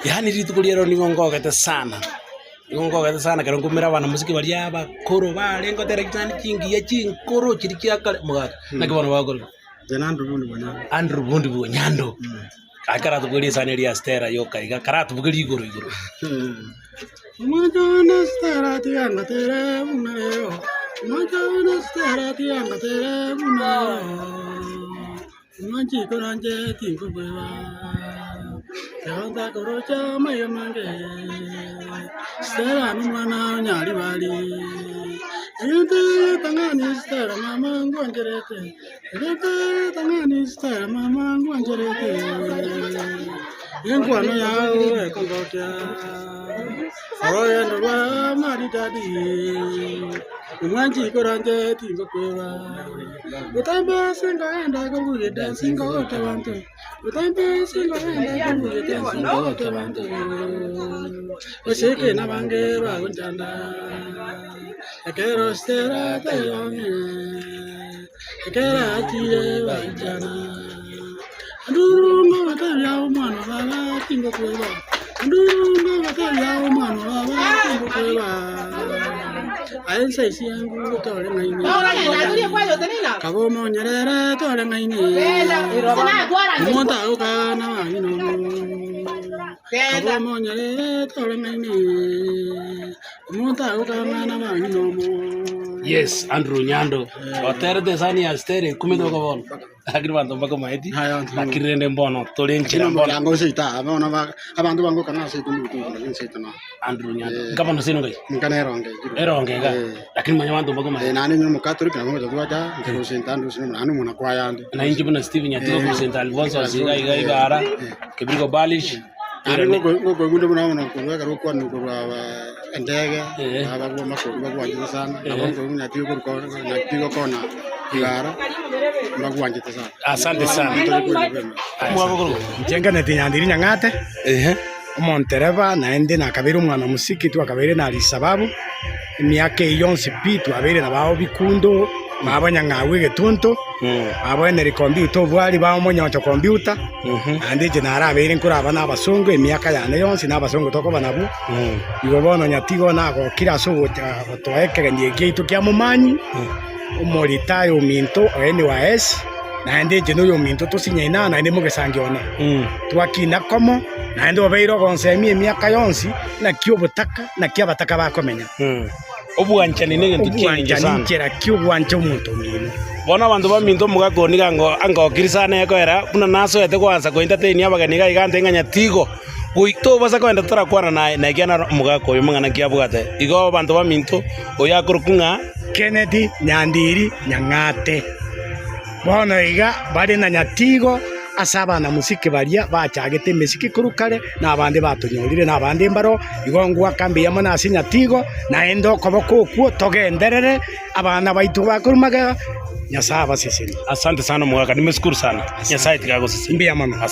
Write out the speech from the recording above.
Yani ritu kuliero ni ngongogete sana. Ngongogete sana kero ngumira bana muziki bali aba koro bale ngotera kitani kingi ya chinkoro chirikia kale mugaka. Nakibona bagoro. Andrew Bundi bo Nyando. Akara tuguri sana ria stera yoka iga karatu bugiri igoro. Majona stera tianga tere munareo. Majona stera tianga tere munareo. Manchi koranje tingo bwa. Yanda korocha mayamange. Stera numana nyari bali. Yanda tangani stera mama ngwanjerete. Yanda tangani stera mama ngwanjerete. Yengwana yao ekongotya. Oya ndwa mari dadi. Manchi koranje tingo bwa. Utamba singa enda kunguye dancing go tawanto. Utamba singa enda kunguye dancing go tawanto. Oseke na bange ba gunjanda. Akero stera tayonge. Akera tiye ba jana. Anduru no mataya umano baba tingo kweba. Anduru no mataya umano baba tingo kweba. Ayensa isi yangu tole ngaini. Kagomo nyerere tole ngaini. Monta uka na wangino. Kagomo nyerere tole ngaini. Monta uka na wangino. Yes, Andrew Nyando. Otere de sani astere kumido ko bon. Agri bantu mbako maiti. Akirende mbono tolenchira mbono. Yango seita abona abantu bango kana seita mutu seita na. Andrew Nyando. Ngapa no sino ngai? Nkana Eronge ga. Lakini manya bantu mbako maiti. Nani ni mukatholic na mmoja tuacha ngero seita ndo sino nani muna kwa yandi. Na inji buna Steve Nyatiko ku St. Alfonso asiga iga ara. Kebrigo Balish. Ngo gunde muna kuweka rokwa ni kwa ndege aba makuru bagwanje sana abongo Nyatiko ko Nyatiko kona igara bagwanje sana. Asante sana. Mwagoro njengane tinyandiri nyangate Montereva naende nakabere umwana musiki tu akabere na risababu myaka yonse pitu abere na baho bikundo babanya ngawe getunto abone ri computer bwali ba monyocho computer ande je nara abere nkura abana abasongo emyaka yane yonse na abasongo toko banabu igo bono Nyatigo nako kira so toeke ndiye gitu kya mumanyi umoritayo minto ene waes naende je no yo minto to sinyina na ende mugesangione twakina komo naende obeiro konsemi emyaka yonsi na kyo butaka na kya bataka bakomenya obwanchani nege tukinje sana kera kyo bwancho muntu mino bona bantu baminto mugakoni ango kirisana yakoera kuna naso yete kwanza ko entertain abagani ga igante Nyatigo uito basa kwenda tora kwana na kiana mugako yo mangana kiabugate igo bantu baminto oyakurukunga Kennedy Nyandiri Nyangate bona iga bari na Nyatigo asaba na musiki baria bachagete mesiki kurukare na abande batunyorire na abande mbaro igongwa kambi yamo na Nyatigo na endo koboko kuo togenderere abana baitu bakurumaga nyasaba sisi. Asante sana mugaka nimeshukuru sana nyasaye tikago sisi mbia mama.